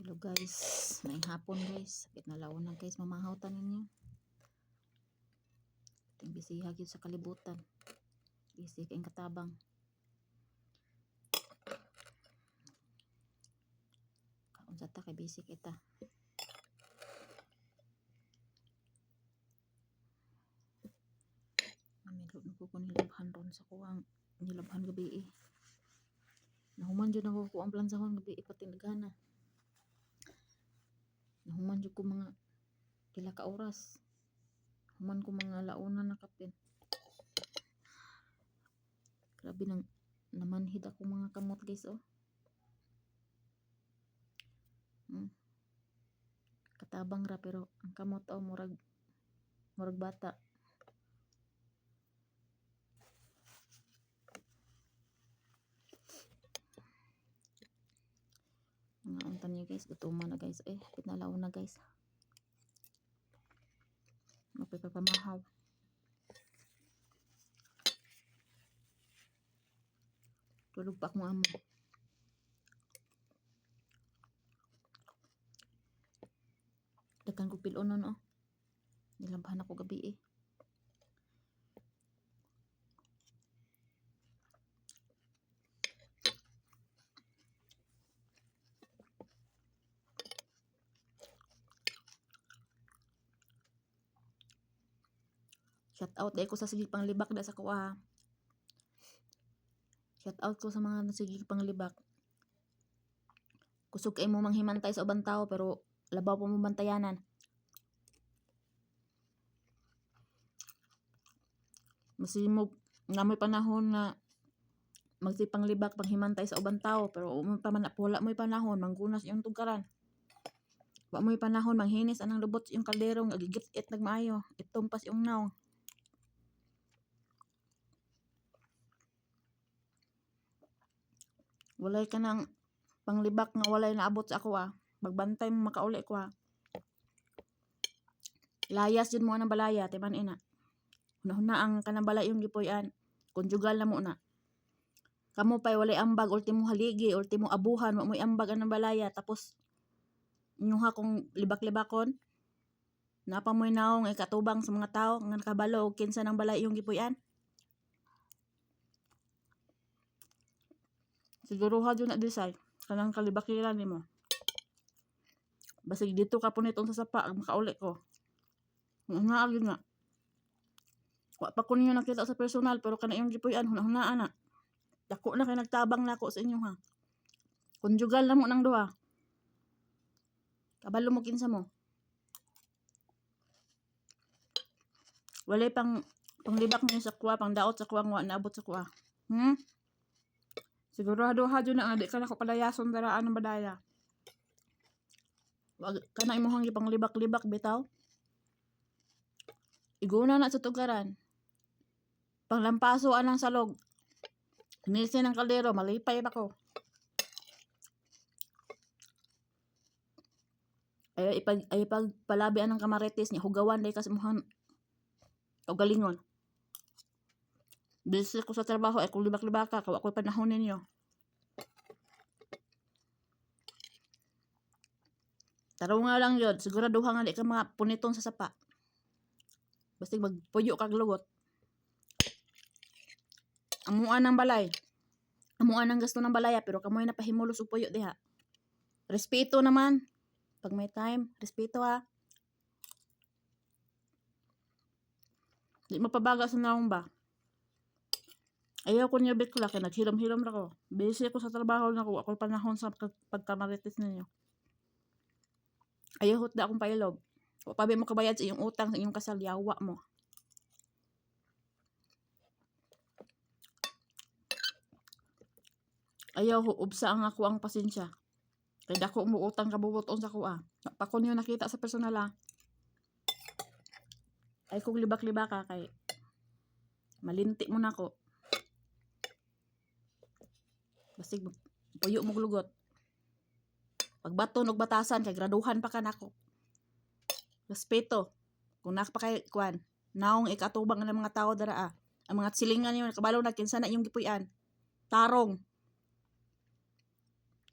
Hello guys, may hapon guys. Sakit na laon na guys, mamahawtan ninyo. Ting bisiha gyud sa kalibutan. Bisi kayong katabang. Kaunsa ta kay bisi kita. Mamilot na ko nilabhan ron sa kuwang nilabhan gabi eh. Nahuman jud ako ko ang plansahon gabi pati nagana. Nahuman jud ko mga pila ka oras. Human ko mga launa na kapin. Grabe nang namanhid ako mga kamot guys oh. Katabang ra pero ang kamot oh murag bata. Mga untan niyo guys, gutuman na guys eh, pinalaw na guys. Mapipapamahaw. Tulog pa akong amo. Dagan ko pilon nun oh. Nilabhan ako gabi eh. Shout out dahil ko sa Sigig Panglibak da sa kuha. Shout out ko sa mga Sigig Panglibak. Kusog kay mo manghimantay sa ubang tao pero labaw po mo bantayanan. Masimog nga may panahon na magsipanglibak panghimantay sa ubang tao pero wala mo'y panahon manggunas yung tugaran. Wa mo'y panahon manghinis anang lubot yung kalderong agigit-it nagmaayo. Itumpas yung naong. Walay ka ng panglibak nga walay naabot sa ako ah. Magbantay mo makauli ko ah. Layas din mo ng balaya, timan ina. Huna ang kanang balay yung gipuyan. Konjugal na mo na. Kamu pa'y walay ambag, ultimo haligi, ultimo abuhan, wa mo'y ambag ang balaya. Tapos, inyuha kong libak-libakon. Napa mo'y naong ikatubang sa mga tao, nga nakabalo, kinsa ng balay yung gipuyan. Siguro ha dyan na desay. Kanang kalibakiran ni mo. Basig dito ka po nitong sa sapa. Makauli ko. Hunaan yun nga. Wa pa ko ninyo nakita sa personal. Pero kana yung gipuyan. Hunaan na. Dako na kayo nagtabang na ako sa inyo ha. Konjugal na mo ng duha. Kabalo mo kinsa mo. Walay panglibak niyo sa kuwa. Pang daot sa kuwa. Nga naabot sa kuwa. Sigurado ha dyan na di ka na ko palayason daraan ng badaya. Wag ka na imuhang ipang libak-libak bitaw. Iguna na sa tugaran. Panglampaso anang salog. Hinisin ng kaldero, malipay pa ko. Ay pagpalabi anang kamarites niya, hugawan day kasi muhang galingon. Busy ko sa trabaho, ay kung libak-libaka, kawa ko panahon ninyo. Taraw nga lang yun, siguraduha nga di ka mga punitong sa sapa. Basta magpuyo kag lugot. Amuan ng balay. Amuan ng gasto ng balaya, pero kamoy na pahimulos o puyo diha. Respeto naman. Pag may time, respeto ha. Di mapabaga sa naong ba? Ayaw ko niya bikla, kaya naghiram-hiram na ko. Busy ko sa trabaho na ko. Ako'y panahon sa pagkamarites ninyo. Ayaw hot na akong pailob. Pabi mo kabayad sa iyong utang, sa iyong kasal, yawa mo. Ayaw ubsa ang ako ang pasensya. Kaya ako umuutang kabubuton sa kuha. Pakon nyo nakita sa personal ha. Ay kung libak-libaka kay malinti mo na ko. Basig puyo mo glugot. Pagbaton og batasan kay graduhan pa ka nako. Respeto. Kung nak pa kay kuan, naong ikatubang ng mga tao dara. Ang mga silingan niyo nakabalo na kinsa na yung gipuy-an. Tarong.